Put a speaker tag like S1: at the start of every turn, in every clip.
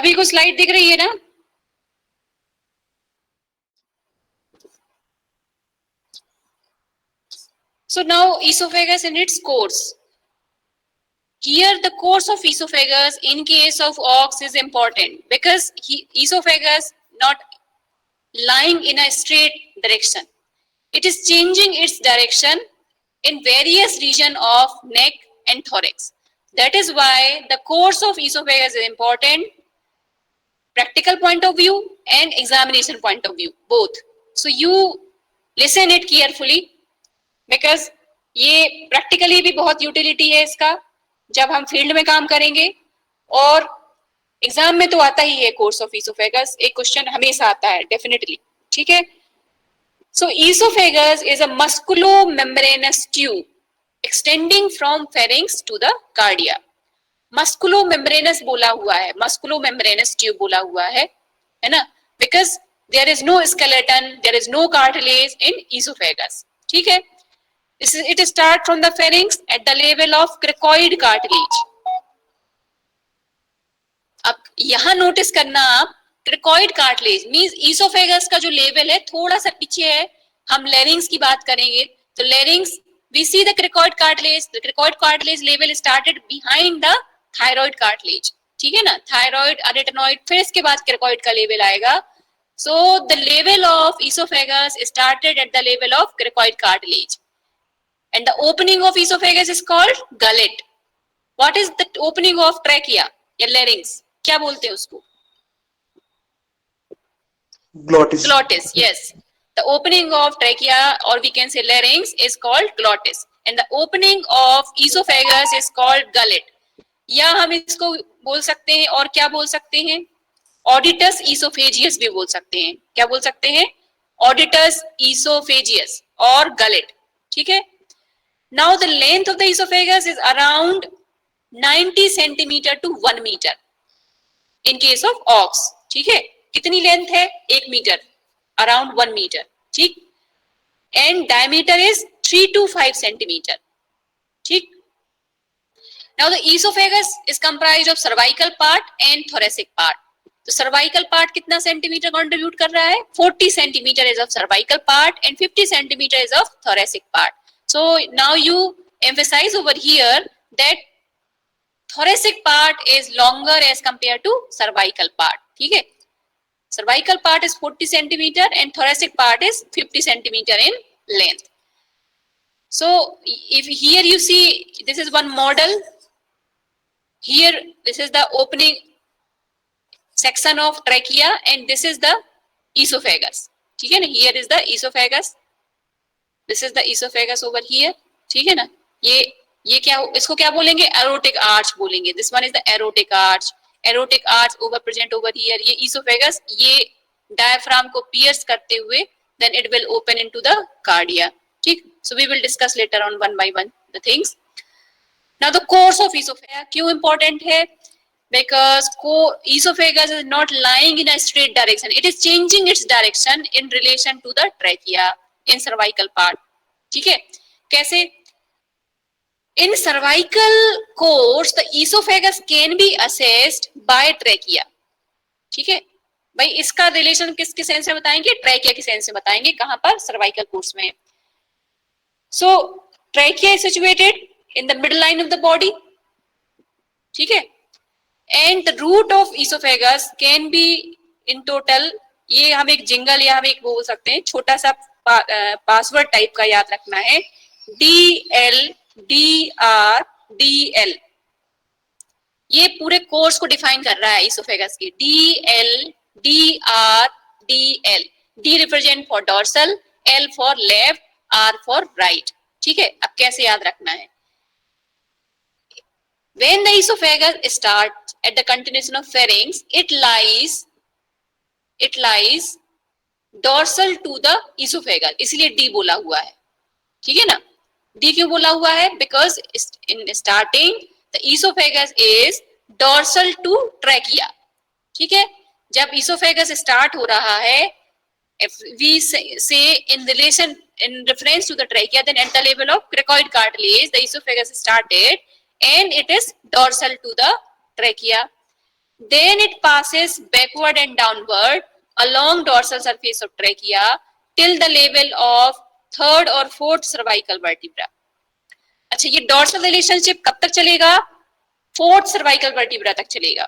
S1: सभी को स्लाइड दिख रही है ना? So now esophagus in its course. Here the course of esophagus in case of ox is important because esophagus not lying in a straight direction. It is changing its direction in various region of neck and thorax. That is why the course of esophagus is important, practical point of view and examination point of view, both. So you listen it carefully because ये practically भी बहुत utility है इसका जब हम field में काम करेंगे, और एग्जाम में तो आता ही है कोर्स ऑफ ईसोफेगस, एक क्वेश्चन हमेशा आता है डेफिनेटली, ठीक है। So oesophagus is a musculo membranous tube extending from pharynx to the cardia. Musculo membranous बोला हुआ है, मस्कुलो मेम्ब्रेनस ट्यूब बोला हुआ है ना, because there is no skeleton, there is no cartilage in oesophagus, ठीक है। It starts from the pharynx at the level of cricoid cartilage. अब यहां नोटिस करना आप, क्रिकॉइड कार्टिलेज मींस ईसोफेगस का जो लेवल है थोड़ा सा पीछे है। हम लेरिंग्स की बात करेंगे तो larynx we see the cricoid cartilage level started behind the thyroid cartilage, ठीक है ना। थायराइड, अरेटेनॉइड, फिर इसके बाद क्रिकॉइड का लेवल आएगा। So the level of oesophagus started at the level of cricoid cartilage and the opening of esophagus is called gullet. What is the opening of trachea या larynx, क्या बोलते हैं उसको?
S2: Glottis.
S1: Glottis, yes. The opening of trachea or we can say larynx is called glottis and the opening of esophagus is called gullet. या हम इसको बोल सकते हैं और क्या बोल सकते हैं, ऑडिटस ईसोफेजियस भी बोल सकते हैं। क्या बोल सकते हैं? ऑडिटस ईसोफेजियस और गलेट, ठीक है। Now the length of the esophagus is around 90 centimeter to 1 meter in case of ox, ठीक है। कितनी लेंथ है? 1 मीटर, around 1 meter, ठीक। and diameter is 3 to 5 centimeter, ठीक। Now the esophagus is comprised of cervical part and thoracic part. तो cervical part कितना centimetre contribute कर रहा है? 40 centimeter is of cervical part and 50 centimeter is of thoracic part. So now you emphasize over here that thoracic part is longer as compared to cervical part, ठीक है। cervical part is 40 centimeter and thoracic part is 50 centimeter in length. So if here you see this is one model, here this is the opening section of trachea and this is the esophagus, ठीक है ना। here is the esophagus, this is the esophagus over here, ठीक है ना। ये क्या, इसको क्या बोलेंगे? एरोटिक आर्च बोलेंगे। This one is the aortic arch over present over here. ये esophagus ये डायफ्राम को पियर्स करते हुए then it will open into the cardia, ठीक। So we will discuss later on one by one the things. Now the course of esophagus क्यों important है? because esophagus is not lying in a straight direction, it is changing its direction in relation to the trachea in cervical part, ठीक है। कैसे? in cervical course the esophagus can be assessed by trachea, ठीक है भाई। इसका relation किसके sense में बताएंगे? ट्रैकिया के सेंस में बताएंगे। कहां पर? सर्वाइकल कोर्स में। So trachea is situated in the middle line of the body, ठीक है। And the root of esophagus can be in total, ये हम एक जिंगल या हम एक बोल सकते हैं छोटा सा पासवर्ड टाइप का याद रखना है, DL, ये पूरे कोर्स को डिफाइन कर रहा है esophagus की। DL, D represent for dorsal, L for left, R for right, ठीक है। अब कैसे याद रखना है? When the esophagus starts at the continuation of pharynx, it lies dorsal to the esophagus, इसलिए D बोला हुआ है, ठीक है ना। D क्यों बोला हुआ है? Because in starting the esophagus is dorsal to trachea, ठीक है। जब esophagus start हो रहा है, if we say in reference to the trachea, then at the level of cricoid cartilage the esophagus started and it is dorsal to the trachea. Then it passes backward and downward along dorsal surface of trachea till the level of third or fourth cervical vertebra. अच्छा, ये dorsal relationship कब तक चलेगा? Fourth cervical vertebra तक चलेगा.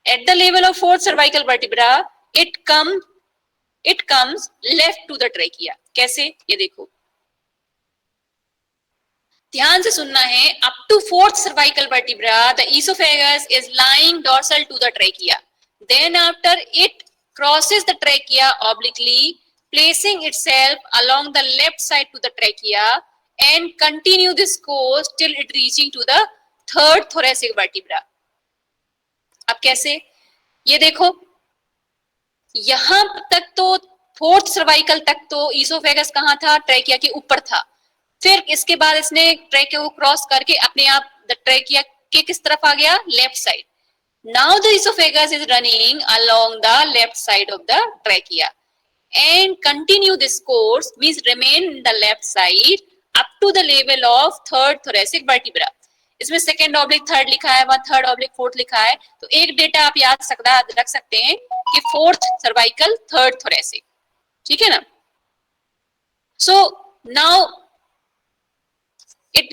S1: At the level of fourth cervical vertebra, it comes left to the trachea. कैसे? ये देखो, ध्यान से सुनना है. Up to fourth cervical vertebra the esophagus is lying dorsal to the trachea. Then after it crosses the trachea obliquely, placing itself along the left side to the trachea and continue this course till it reaching to the third thoracic vertebra. अब कैसे? ये देखो, यहां तक तो fourth cervical तक तो oesophagus कहां था? ट्रैकिया के ऊपर था. फिर इसके बाद इसने ट्रैकिया को क्रॉस करके अपने आप द ट्रैकिया के किस तरफ आ गया? Left side. Now the oesophagus is running along the left side of the trachea and continue this course, means remain in the left side up to the level of third thoracic vertebra. इसमें second oblique third लिखा है, वहां third oblique fourth लिखा है, तो एक data आप याद रख सकते हैं कि फोर्थ सर्वाइकल थर्ड थोरेसिक. ठीक है ना? So now it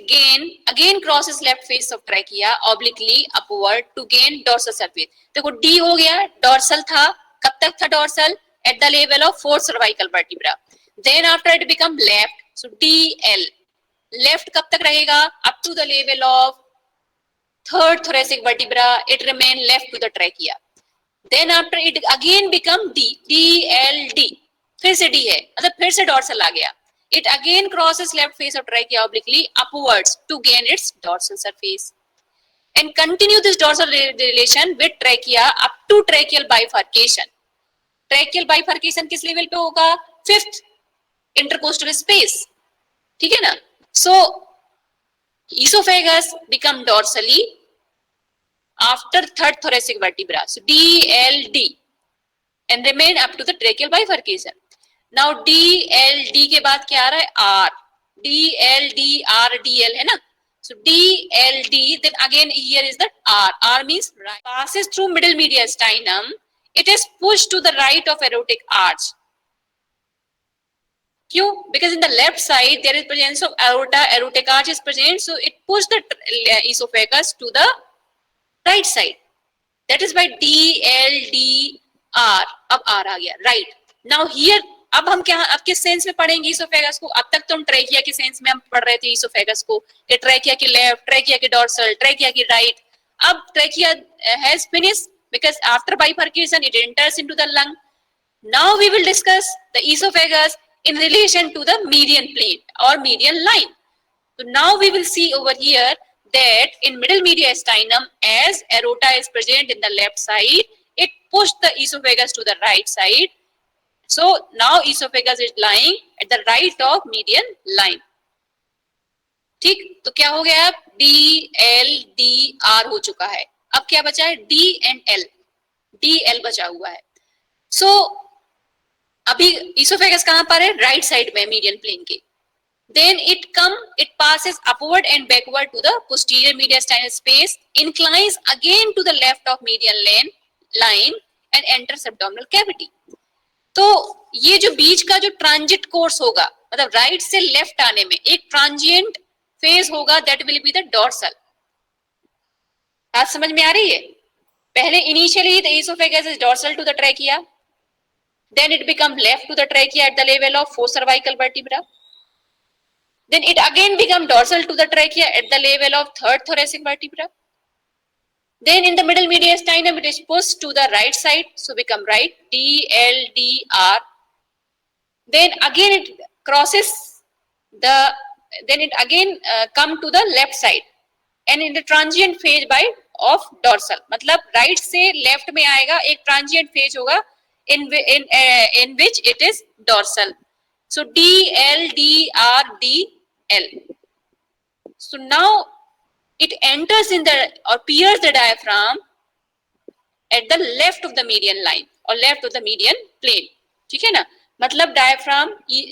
S1: again crosses left face of trachea obliquely upward to gain dorsal surface. देखो D हो गया, dorsal था. कब तक था dorsal? At the level of fourth cervical vertebra. Then after it become left, so DL. Left कब तक रहेगा? Up to the level of third thoracic vertebra, it remain left to the trachea. Then after it again become D, DLD. फिर से D है, मतलब फिर से dorsal आ गया. It again crosses left face of trachea obliquely upwards to gain its dorsal surface and continue this dorsal relation with trachea up to tracheal bifurcation. Tracheal bifurcation किस level पे होगा? Fifth intercostal space. ठीक है ना? So esophagus become dorsally after third thoracic vertebra. So DLD and remain up to the tracheal bifurcation. Now DLD के बाद क्या आ रहा है? R. DLD R DL है ना? So DLD, then again here is the R. R means right. Passes through middle mediastinum. It is pushed to the right of aortic arch. क्यों? Because in the left side there is presence of aorta, aortic arch is present, so it pushed the esophagus to the right side. That is why DLDR. अब R आ गया, right. Now here अब हम क्या, अब किस sense में पढ़ेंगे oesophagus को? अब तक तो हम ट्रैकिया के सेंस में हम पढ़ रहे थे ईसोफेगस को, कि ट्रैकिया के लेफ्ट, ट्रैकिया के डोर्सल, ट्रैकिया के राइट. अब trachea has finished because after bifurcation it enters into the lung. Now we will discuss the esophagus in relation to the median plane or median line. So now we will see over here that in middle mediastinum, as aorta is present in the left side, it pushed the esophagus to the right side. So now esophagus is lying at the right of median line. ठीक, तो क्या हो गया? अब DLDR हो चुका है. अब क्या बचा है? D and L. DL बचा हुआ है. So अभी esophagus कहां पर है? राइट साइड में, मीडियन प्लेन के. Then it passes upward and backward to the posterior mediastinal space, inclines again to the left of median line and enters abdominal cavity. तो ये जो बीच का जो ट्रांजिट कोर्स होगा, मतलब राइट से लेफ्ट आने में एक ट्रांजिएंट फेज होगा, that will be the dorsal. बात समझ में आ रही है? पहले initially the esophagus is dorsal to the trachea, then it become left to the trachea at the level of fourth cervical vertebra, then it again become dorsal to the trachea at the level of third thoracic vertebra, then in the middle mediastinum it is pushed to the right side, so become right, DLDR. Then again it crosses then it again come to the left side and in the transient phase of dorsal, मतलब right से left में आएगा, एक transient phase होगा in which it is dorsal. So DLDRDL. So now it enters in the or pierces the diaphragm at the left of the median line or left of the median plane. ठीक है ना? मतलब diaphragm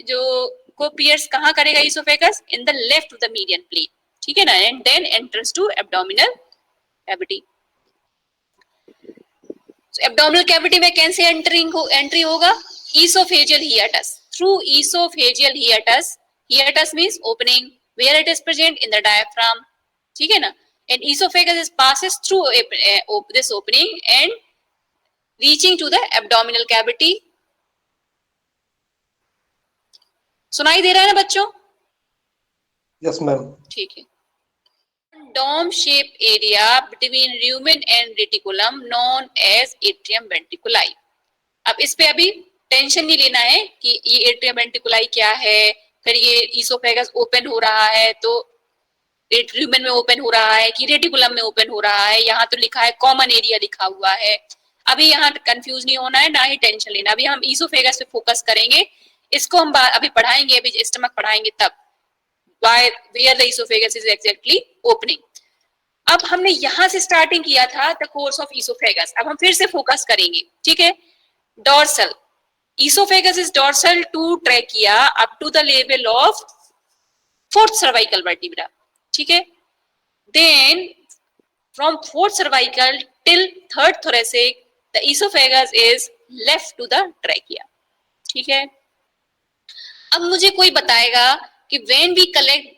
S1: जो को pierce कहाँ करेगा esophagus? In the left of the median plane. ठीक है ना? And then enters to abdominal cavity. Abdominal cavity में कैसे एंट्री होगा? esophageal hiatus, through esophageal hiatus. Hiatus means opening where it is present in the diaphragm. ठीक है ना? And esophagus passes through this opening and reaching to the abdominal cavity. सुनाई दे रहा है ना बच्चों?
S2: Yes ma'am.
S1: ठीक है। Dome shaped area between rumen and reticulum known as atrium ventriculi. अब इस पे अभी टेंशन नहीं लेना है कि ये एट्रियम वेंट्रिकुलाई क्या है, फिर ये ईसोफेगस ओपन हो रहा है तो र्यूमेन में ओपन हो रहा है कि रेटिकुलम में ओपन हो रहा है, यहाँ तो लिखा है कॉमन एरिया लिखा हुआ है। अभी यहाँ कंफ्यूज नहीं होना है, ना ही टेंशन लेना। अभी हम ईसोफेगस पे फोकस करेंगे, इसको हम अभी पढ़ाएंगे, अभी स्टमक पढ़ाएंगे तब where the esophagus is exactly opening. अब हमने यहाँ से स्टार्टिंग किया था द कोर्स ऑफ ईसोफेगस, अब हम फिर से फोकस करेंगे। ठीक है, dorsal esophagus is dorsal to trachea up to the level of fourth cervical vertebra. ठीक है, then from fourth cervical till third thoracic the esophagus is left to the trachea. ठीक है, अब मुझे कोई बताएगा कि when we collect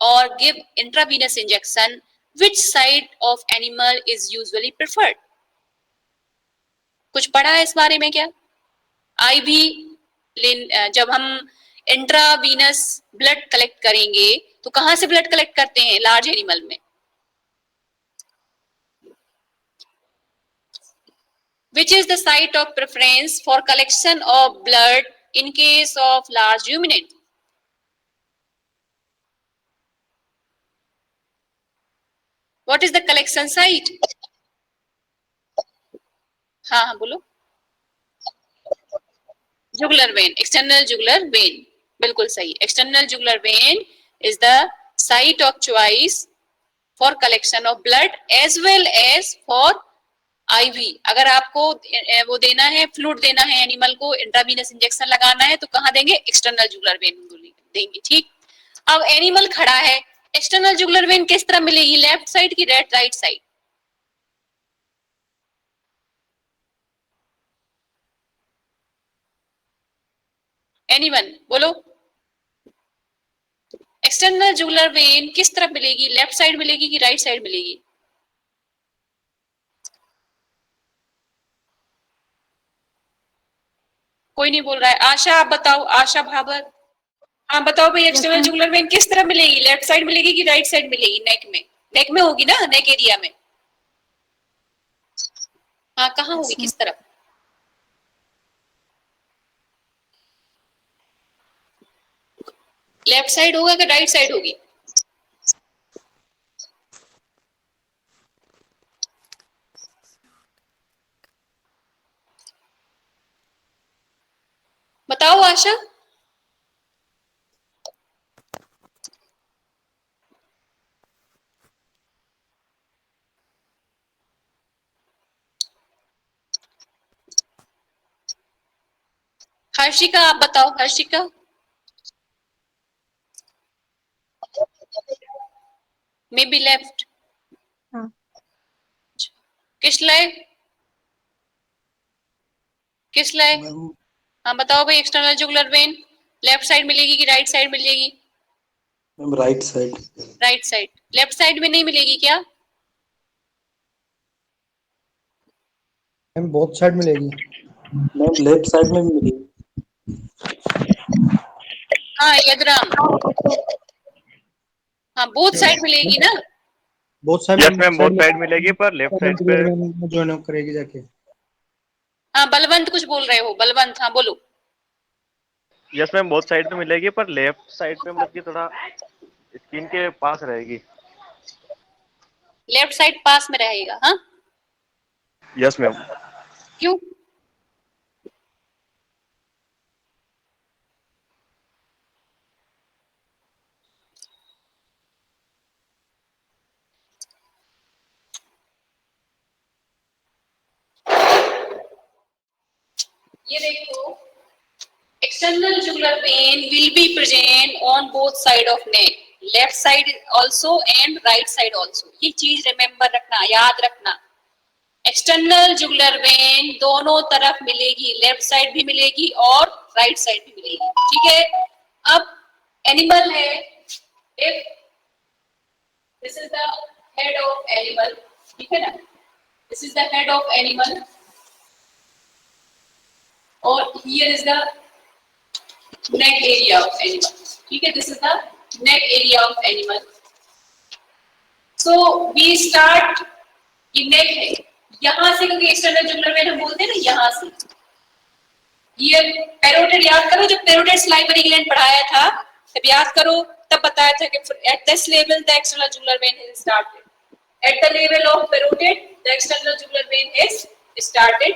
S1: or give intravenous injection which side of animal is usually preferred? कुछ पढ़ा है इस बारे में क्या? आईवी जब हम इंट्रावीनस ब्लड कलेक्ट करेंगे तो कहां से ब्लड कलेक्ट करते हैं लार्ज एनिमल में? Which is the site of preference for collection of blood in case of large ruminant? What is the collection site? हाँ बोलो। Jugular vein, external jugular vein, बिल्कुल सही। External jugular vein is the site of choice for collection of blood as well as for IV. अगर आपको वो देना है, fluid देना है एनिमल को, इंट्रावीनस इंजेक्शन लगाना है तो कहाँ देंगे? एक्सटर्नल जुगुलर वेन देंगे। ठीक, अब एनिमल खड़ा है, एक्सटर्नल जुगुलर वेन किस तरह मिलेगी? लेफ्ट साइड की राइट साइड? एनीवन बोलो। एक्सटर्नल जुगुलर वेन किस तरफ मिलेगी? लेफ्ट साइड मिलेगी कि राइट साइड मिलेगी? कोई नहीं बोल रहा है। आशा आप बताओ, आशा भाबर, हाँ बताओ भाई, एक्सटर्नल जुगुलर वेन किस तरफ मिलेगी? लेफ्ट साइड मिलेगी कि राइट साइड मिलेगी? नेक में, नेक में होगी ना, नेक एरिया में। हाँ कहाँ होगी, किस तरफ? लेफ्ट साइड होगा कि राइट साइड होगी? बताओ आशा। हर्षिका आप बताओ, हर्षिका। May be left.
S3: हाँ।
S1: किस लाए? किस लाए? हाँ बताओ भाई, external jugular when left side मिलेगी कि राइट साइड मिलेगी?
S2: Ma'am right side.
S1: Right side. Left side में नहीं मिलेगी क्या?
S4: मैम बोथ साइड मिलेगी।
S2: मैम लेफ्ट साइड में भी मिलेगी।
S1: हाँ यदराम, हाँ बोथ साइड मिलेगी ना?
S4: Both side.
S5: Yes ma'am, both side मिलेगी पर लेफ्ट साइड पे
S4: ज्वाइन अप करेगी जाके।
S1: हाँ बलवंत कुछ बोल रहे हो, बलवंत हाँ बोलो।
S5: यस मैम, बोथ साइड पे मिलेगी पर लेफ्ट साइड पे मतलब कि थोड़ा स्किन के पास रहेगी।
S1: लेफ्ट साइड पास में रहेगा? हाँ
S5: यस मैम।
S1: क्यों? ये देखो, external jugular vein will be present on both side of neck, left side also and right side also. ये चीज रिमेम्बर रखना, याद रखना। एक्सटर्नल जुगुलर वेन दोनों तरफ मिलेगी, लेफ्ट साइड भी मिलेगी और राइट साइड भी मिलेगी, ठीक है। अब एनिमल है, if this is the head of animal, ठीक है ना, this is the head of animal और here is the neck area of animal, ठीक है, this is the neck area of animal. So we start, ये neck है, यहां से, क्योंकि एक्सटर्नल जुगुलर वेन हम बोलते हैं ना, यहां से ये पैरोटिड, याद करो जब पैरोटिड सलाइवरी ग्लैंड पढ़ाया था तब याद करो, तब बताया था कि at this level the external jugular vein is started, at the level of parotid the external jugular vein is started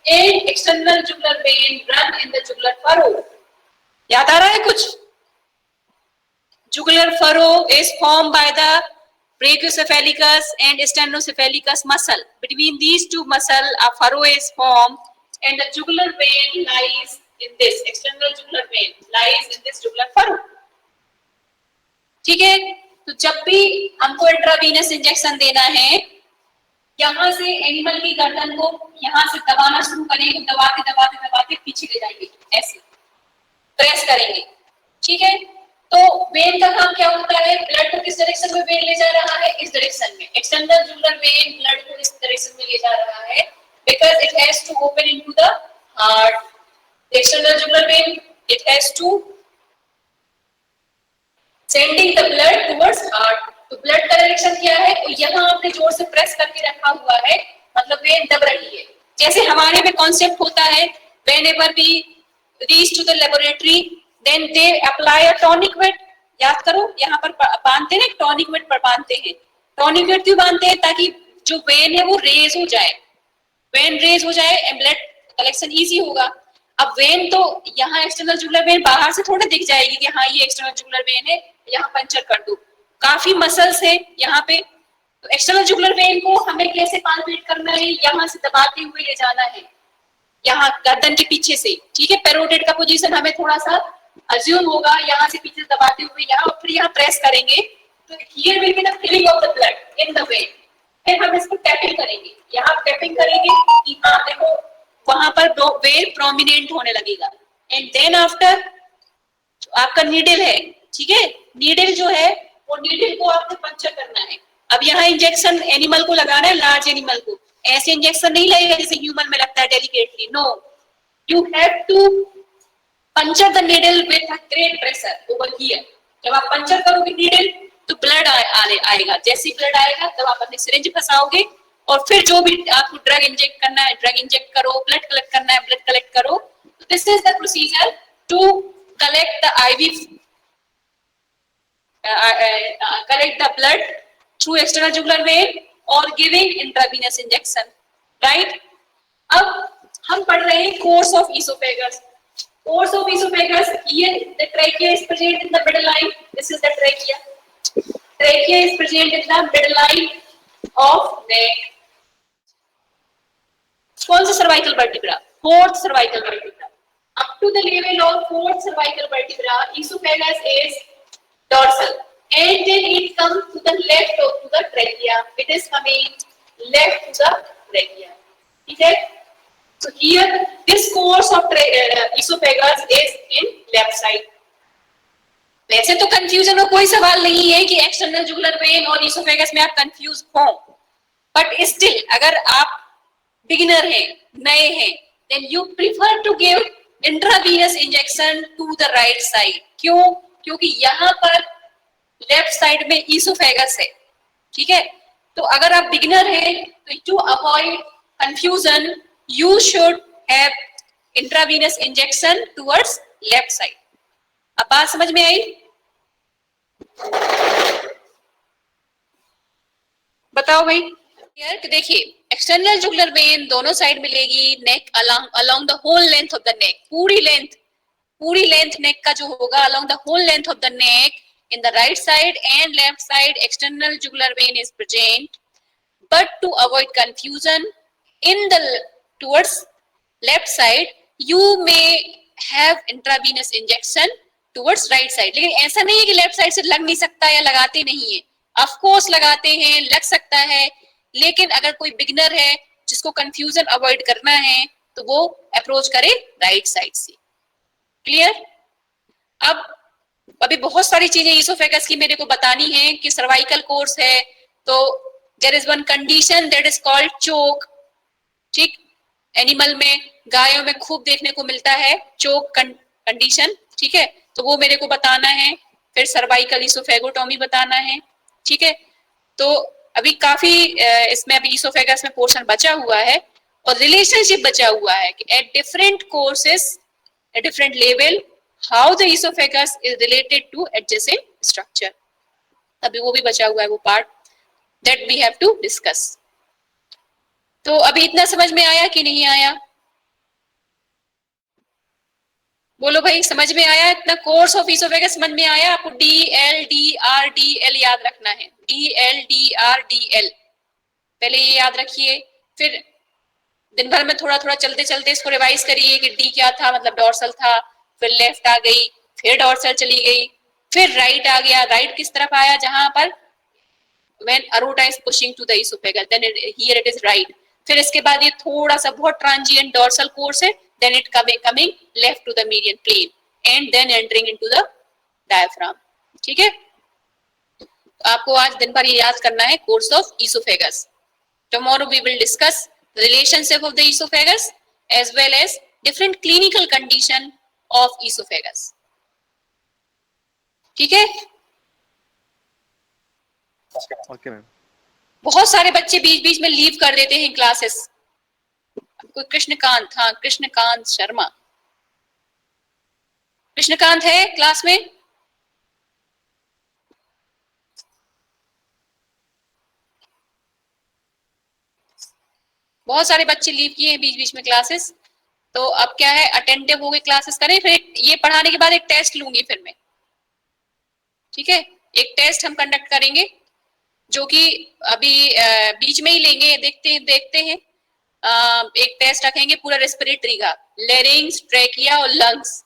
S1: and external jugular when run in the jugular furrow. याद आ रहा है कुछ? Jugular furrow is form by the brachiocephalicus and stenocephalicus muscle. Between these two muscle, a furrow is formed, and the jugular vein lies in this. External jugular vein lies in this jugular furrow. ठीक है, तो जब भी हमको intravenous injection देना है, यहाँ से एनिमल की गर्दन को यहाँ से दबाना शुरू करेंगे, दबाते दबाते दबाते पीछे ले जाएंगे, ऐसे प्रेस करेंगे, ठीक है। तो वेन का काम क्या होता है? ब्लड को किस डायरेक्शन में वेन ले जा रहा है? इस डायरेक्शन में। एक्सटर्नल जुगुलर वेन ब्लड को इस डायरेक्शन में ले जा रहा है because it has to open into the heart. External jugular vein it has to sending the blood towards heart. तो ब्लड का डायरेक्शन क्या है? तो यहाँ आपने जोर से प्रेस करके रखा हुआ है, मतलब वेन दब रही है। जैसे हमारे में कॉन्सेप्ट होता है, whenever we reach to the laboratory then they apply a tonic weight। याद करो, यहाँ पर बांधते हैं, टॉनिक वेट पर बांधते हैं। टॉनिक वेट क्यों बांधते हैं? ताकि जो वेन है वो रेज हो जाए, वेन रेज हो जाए एंड ब्लड कलेक्शन इजी होगा। अब वेन तो यहाँ एक्सटर्नल जुगुलर वेन बाहर से थोड़ा दिख जाएगी कि हाँ ये एक्सटर्नल जुगुलर वेन है, यहाँ पंचर कर दो, काफी मसल्स है यहाँ पे। तो एक्सटर्नल जुगुलर वेन को हमें कैसे पाल्पेट करना है? यहाँ से दबाते हुए ले जाना है, यहाँ गर्दन के पीछे से, ठीक है। पैरोटिड का पोजीशन हमें थोड़ा सा अज्यूम होगा, यहाँ से पीछे दबाते हुए यहाँ, और फिर यहाँ प्रेस करेंगे तो here will be the filling of the blood in the vein. फिर हम इसको टैपिंग करेंगे, यहाँ टैपिंग करेंगे कि हाँ देखो वहां पर वेन प्रोमिनेंट होने लगेगा। एंड देन आफ्टर आपका नीडल है, ठीक है, नीडल जो है वो नीडल को आपको पंचर करना है। अब यहाँ इंजेक्शन एनिमल को लगाना है, लार्ज एनिमल को, ऐसे इंजेक्शन नहीं लगेगा जैसे ह्यूमन में लगता है delicately, no, you have to puncture the needle with a great pressure over here. जब आप पंचर करोगे नीडल तो ब्लड आएगा, जैसे ही ब्लड आएगा तब आप अपने सिरिंज फंसाओगे और फिर जो भी आपको ड्रग इंजेक्ट करना है ड्रग इंजेक्ट करो, ब्लड कलेक्ट करना है ब्लड कलेक्ट करो। This is the procedure to collect the IV, collect the blood through external jugular vein और गिविंग इंट्रावीनस इंजेक्शन, राइट। अब हम पढ़ रहे हैं course of oesophagus. Course of esophagus, here the trachea is present in the middle line. This is the trachea. Trachea is present in the middle line of neck. कौन सा cervical vertebra? Fourth cervical vertebra. Up to the level of fourth cervical vertebra, esophagus is dorsal, and then it comes to the left of to the trachea. It is coming left to the trachea. ठीक है? So here this course of esophagus is in left side. वैसे तो confusion का कोई सवाल नहीं है कि एक्सटर्नल जुगुलर वेन और इसोफेगस में आप कंफ्यूज हो, बट स्टिल अगर आप बिगिनर हैं, नए हैं, then you prefer to give intravenous injection to the right side. क्यों? क्योंकि यहाँ पर लेफ्ट साइड में इसोफेगस है, ठीक है। तो अगर आप बिगिनर हैं तो to avoid confusion you should have intravenous injection towards left side. अब बात समझ में आई? बताओ भाई। यार देखिए, एक्सटर्नल जुगुलर वेन दोनों साइड मिलेगी, नेक along the whole length of the neck, पूरी लेंथ नेक का जो होगा along the whole length of the neck in the right side and left side external jugular vein is present, but to avoid confusion in the towards left side you may have intravenous injection towards right side। लेकिन ऐसा नहीं है कि left side से लग नहीं सकता या लगाते नहीं है, ऑफ कोर्स लगाते हैं, लग सकता है। लेकिन अगर कोई बिगिनर है जो जिसको कंफ्यूजन अवॉइड करना है तो वो अप्रोच करे राइट साइड से। क्लियर? अब अभी बहुत सारी चीजें ईसोफेगस की मेरे को बतानी है कि सर्वाइकल कोर्स है तो there is one condition that is called choke. ठीक, एनिमल में, गायों में खूब देखने को मिलता है चोक कंडीशन। ठीक है, तो वो मेरे को बताना है। फिर सर्वाइकल ईसोफेगोटॉमी बताना है। ठीक है, तो अभी काफी इसमें अभी ईसोफेगस में पोर्शन बचा हुआ है और रिलेशनशिप बचा हुआ है कि at different courses at different level how the oesophagus is related to adjacent structure. अभी वो भी बचा हुआ है, वो part that we have to discuss. तो अभी इतना समझ में आया कि नहीं आया? बोलो भाई, समझ में आया? इतना कोर्स ऑफ ईसोफेगस समझ में आया? आपको DL याद रखना है। DL पहले ये याद रखिए, फिर दिन भर में थोड़ा थोड़ा चलते चलते इसको रिवाइज करिए कि डी क्या था, मतलब डॉर्सल था, फिर लेफ्ट आ गई, फिर डॉर्सल चली गई, फिर राइट आ गया। राइट किस तरफ आया? जहां पर when aorta is pushing to the esophagus, then here it is right. फिर इसके बाद ये थोड़ा सा बहुत ट्रांजिएंट डॉर्सल कोर्स है, then it coming left to the median plane and then entering into the diaphragm. ठीक है, आपको आज दिन भर ये याद करना है course of esophagus. Tomorrow we will discuss the relationship of the esophagus as well as different clinical condition of esophagus. ठीक है,
S5: ओके मैम।
S1: बहुत सारे बच्चे बीच बीच में लीव कर देते हैं क्लासेस। कोई कृष्णकांत, हाँ कृष्णकांत शर्मा, कृष्णकांत है क्लास में? बहुत सारे बच्चे लीव किए हैं बीच बीच में क्लासेस। तो अब क्या है, अटेंटिव हो गए क्लासेस करें। फिर ये पढ़ाने के बाद एक टेस्ट लूंगी फिर मैं। ठीक है, एक टेस्ट हम कंडक्ट करेंगे जो कि अभी बीच में ही लेंगे। देखते हैं एक टेस्ट रखेंगे पूरा रेस्पिरेटरी का, लेरिंग्स, ट्रैकिया और लंग्स।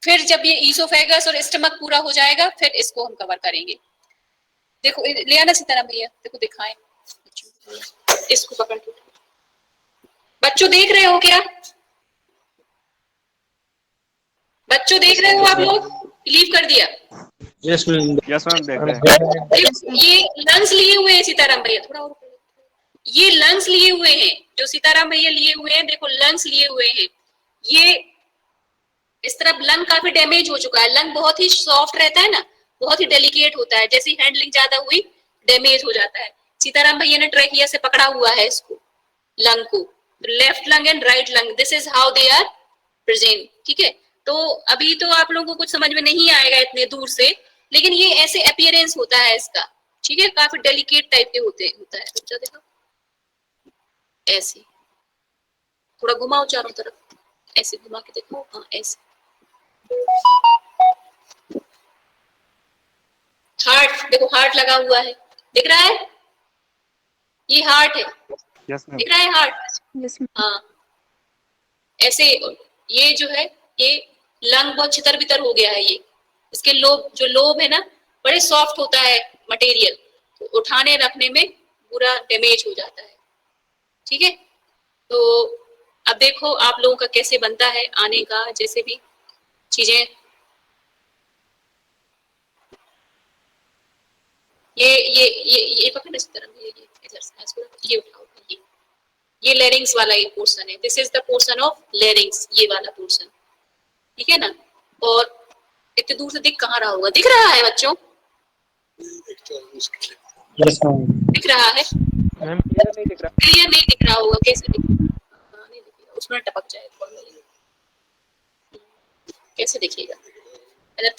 S1: फिर जब ये ईसोफेगस और स्टमक पूरा हो जाएगा फिर इसको हम कवर करेंगे। देखो ले आना सीताराम भैया, देखो दिखाएं, इसको पकड़ के। बच्चों देख रहे हो क्या? बच्चों देख रहे हो आप लोग? लीव कर दिया?
S4: Yes ma'am.
S5: यस मैम, देख रहे हैं।
S1: ये लंग्स लिए हुए हैं सीताराम भैया, थोड़ा और ये लंग्स लिए हुए हैं जो सीताराम भैया लिए हुए हैं। देखो लंग्स लिए हुए हैं, ये इस तरफ लंग काफी डैमेज हो चुका है। लंग बहुत ही सॉफ्ट रहता है ना, बहुत ही डेलिकेट होता है, जैसी हैंडलिंग ज्यादा हुई डैमेज हो जाता है। सीताराम भैया ने ट्रैकिया से पकड़ा हुआ है इसको, लंग को, left lung and right lung, this is how they are present. ठीक है, तो अभी तो आप लोगों को कुछ समझ में नहीं आएगा इतने दूर से, लेकिन ये ऐसे अपीयरेंस होता है इसका। ठीक है, काफी डेलिकेट टाइप के होता है। बच्चा देखो ऐसे, थोड़ा घुमाओ चारों तरफ, ऐसे घुमा के देखो, हाँ ऐसे। हार्ट देखो, हार्ट लगा हुआ है, दिख रहा है? ये हार्ट है,
S5: यस मैम।
S1: दिख रहा है हार्ट? हाँ ऐसे। ये जो है ये लंग बहुत छितर बितर हो गया है। ये इसके लोब, जो लोब है ना, बड़े सॉफ्ट होता है मटेरियल, तो उठाने रखने में पूरा डैमेज हो जाता है। ठीक है, तो अब देखो आप लोगों का कैसे बनता है आने का, जैसे भी चीजें। ये पकड़ इस तरह, ये इधर से ये उठाओ, ये लेरिंग्स वाला ये पोर्शन है, this is the portion of larynx, ये वाला पोर्शन। ठीक है ना, और इतने दूर से दिख कहाँ रहा होगा? दिख रहा है बच्चों?
S4: Yes ma'am.
S1: दिख रहा है?
S5: मैम क्लियर नहीं दिख रहा।
S1: क्लियर नहीं दिख रहा होगा, कैसे दिख रहा? नहीं दिखेगा, उसमें टपक जाएगा। कैसे दिखेगा?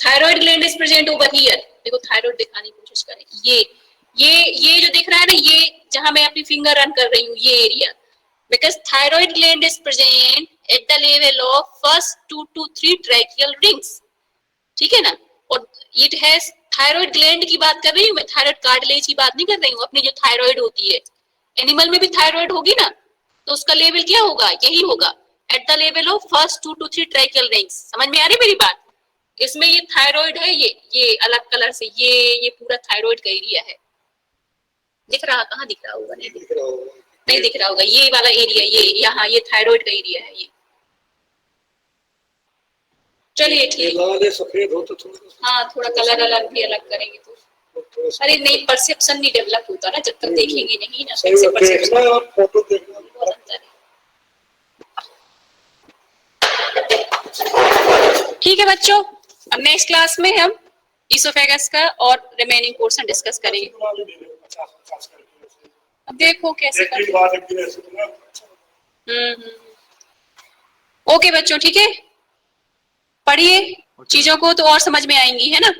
S1: Thyroid gland is present over here. देखो थायराइड दिखाने की कोशिश करें। ये जो दिख रहा है ना, ये जहां मैं अपनी फिंगर रन कर रही हूँ, ये area, because thyroid gland is present at the level of first 2 to 3 tracheal rings. ठीक है ना, और it has thyroid gland की बात कर रही हूँ मैं, थायराइड कार्टिलेज की बात नहीं कर रही हूँ। अपनी जो थायराइड होती है, एनिमल में भी थायराइड होगी ना, तो उसका लेवल क्या होगा? यही होगा, at the level of first 2 to 3 tracheal rings. समझ में आ रही मेरी बात? इसमें ये थायराइड है, ये अलग कलर से, ये पूरा थायराइड का एरिया है। दिख रहा? कहाँ दिख रहा होगा? नहीं दिख रहा होगा। नहीं दिख रहा होगा, ये वाला एरिया, ये यहाँ ये थायराइड का एरिया है ये। चलिए ठीक,
S3: लाल या सफेद हो तो थोड़ा
S1: हाँ थोड़ा कलर अलग भी अलग करेंगे तो। अरे नहीं, परसेप्शन नहीं डेवलप होता ना जब तक देखेंगे नहीं ना,
S3: सही
S1: कैसे
S3: है,
S1: परसेप्शन,
S3: देखना और फोटो देखना
S1: बहुत अंतर है। ठीक है बच्चों, अब नेक्स्ट क्लास में हम ईसोफेगस का और रिमेनिंग पोर्शन डिस्कस करेंगे।
S3: 50-50 करके
S1: अब देखो कैसे
S3: एक दिन
S1: करते
S3: बाद एक दिन ऐसे तो ना
S1: हैं। ओके बच्चों, ठीक है, पढ़िए चीजों को तो और समझ में आएंगी, है ना।